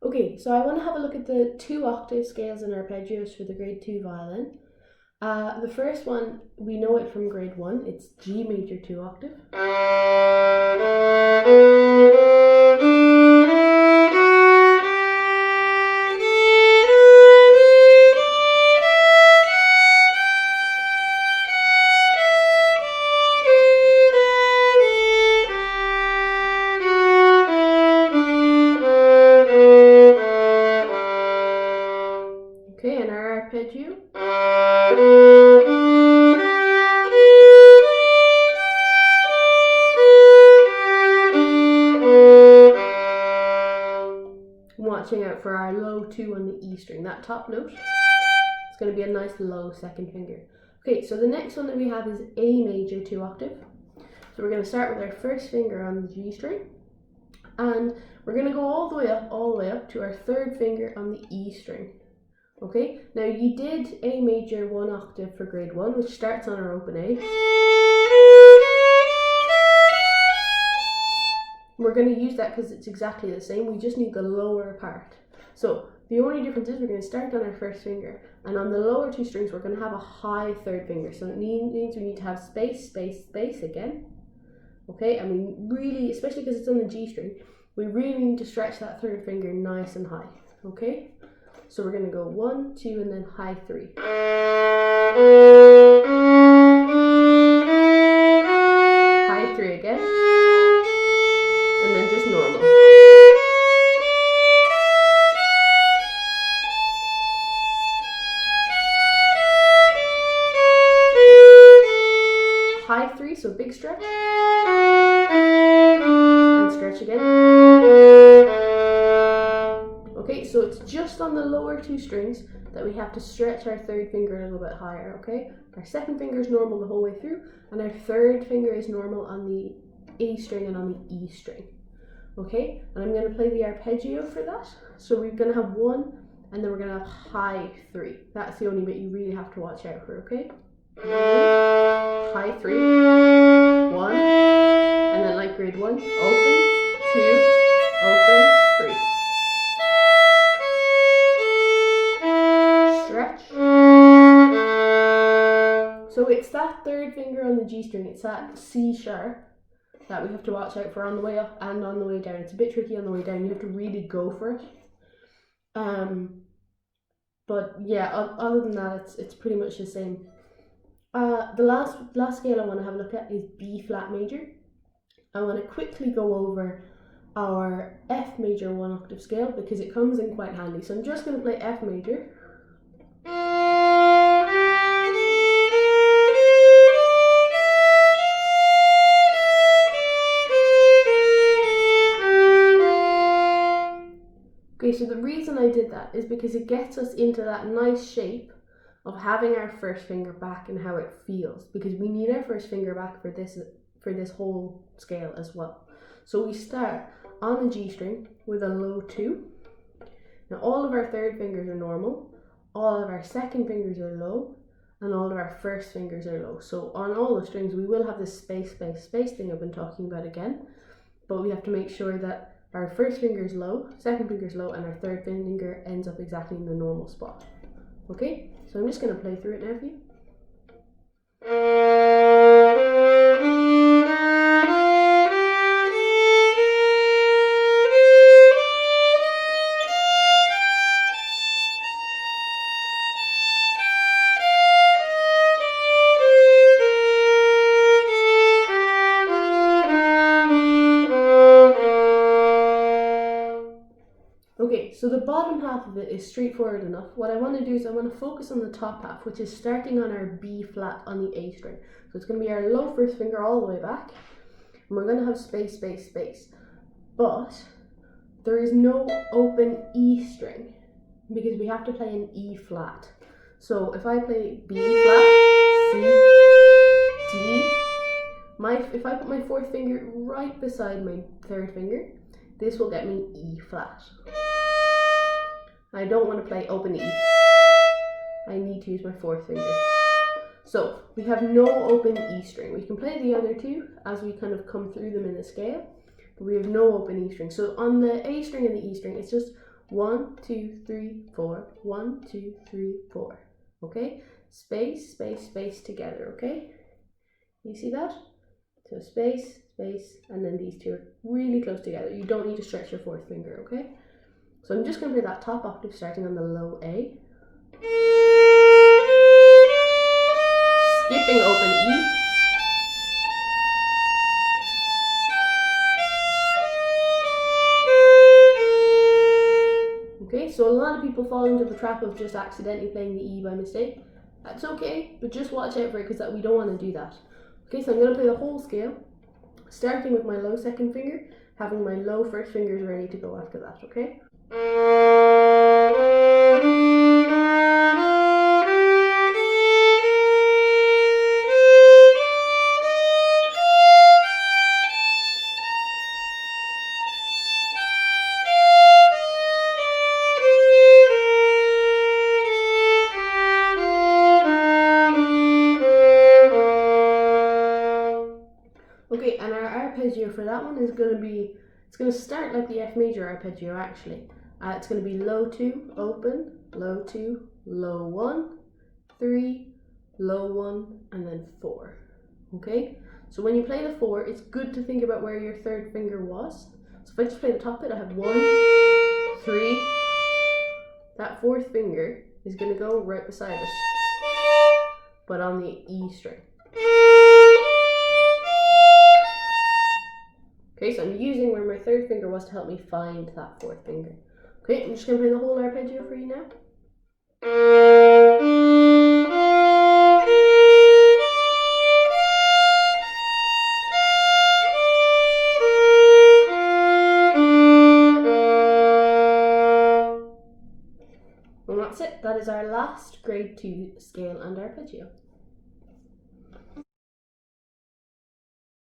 Okay, so I want to have a look at the 2 octave scales and arpeggios for the grade 2 violin. The first one, we know it from grade 1, it's G major 2 octave. Okay, and our arpeggio. Watching out for our low 2 on the E string, that top note. It's going to be a nice low second finger. Okay, so the next one that we have is A major 2 octave. So we're going to start with our first finger on the G string, and we're going to go all the way up to our third finger on the E string. Okay, now you did A major 1 octave for grade 1, which starts on our open A. We're going to use that because it's exactly the same, we just need the lower part. So the only difference is we're going to start on our first finger, and on the lower 2 strings we're going to have a high third finger. So it means we need to have space, space, space again. Okay, and we really, especially because it's on the G string, we really need to stretch that third finger nice and high. Okay, so we're going to go 1, 2, and then high 3. High 3 again, and then just normal. High 3, so big stretch, and stretch again. Okay, so it's just on the lower 2 strings that we have to stretch our third finger a little bit higher, okay? Our second finger is normal the whole way through, and our third finger is normal on the A string and on the E string. Okay, and I'm going to play the arpeggio for that. So we're going to have 1, and then we're going to have high 3. That's the only bit you really have to watch out for, okay? High 3, 1, and then like grade 1, open, 2, open, 3. Stretch. So it's that third finger on the G string, it's that C sharp that we have to watch out for on the way up and on the way down. It's a bit tricky on the way down, you have to really go for it. But yeah, other than that, it's pretty much the same. The last scale I want to have a look at is B flat major. I want to quickly go over our F major 1 octave scale because it comes in quite handy. So I'm just going to play F major. Okay, so the reason I did that is because it gets us into that nice shape of having our first finger back and how it feels, because we need our first finger back for this whole scale as well. So we start on the G string with a low 2. Now all of our third fingers are normal, all of our second fingers are low, and all of our first fingers are low. So on all the strings we will have this space, space, space thing I've been talking about again, but we have to make sure that our first finger is low, second finger is low, and our third finger ends up exactly in the normal spot. Okay, so I'm just going to play through it now for you. Okay, so the bottom half of it is straightforward enough. What I want to do is I want to focus on the top half, which is starting on our B flat on the A string. So it's going to be our low first finger all the way back, and we're going to have space, space, space. But there is no open E string because we have to play an E flat. So if I play B flat, C, D, if I put my fourth finger right beside my third finger, this will get me E flat. I don't want to play open E. I need to use my fourth finger. So we have no open E string. We can play the other two as we kind of come through them in the scale, but we have no open E string. So on the A string and the E string, it's just 1, 2, 3, 4. 1, 2, 3, 4. Okay? Space, space, space together, okay? You see that? So space, space, and then these two are really close together. You don't need to stretch your fourth finger, okay? So I'm just going to play that top octave starting on the low A. Skipping open E. Okay, so a lot of people fall into the trap of just accidentally playing the E by mistake. That's okay, but just watch out for it because we don't want to do that. Okay, so I'm going to play the whole scale, starting with my low second finger, having my low first fingers ready to go after that, okay? Okay, and our arpeggio for that one is going to be, it's going to start like the F major arpeggio actually. It's going to be low 2, open, low 2, low 1, 3, low 1, and then 4. Okay, so when you play the 4, it's good to think about where your third finger was. So if I just play the top bit, I have 1, 3. That fourth finger is going to go right beside us, but on the E string. Okay, so I'm using where my third finger was to help me find that fourth finger. Okay, I'm just going to play the whole arpeggio for you now. And that's it. That is our last grade 2 scale and arpeggio.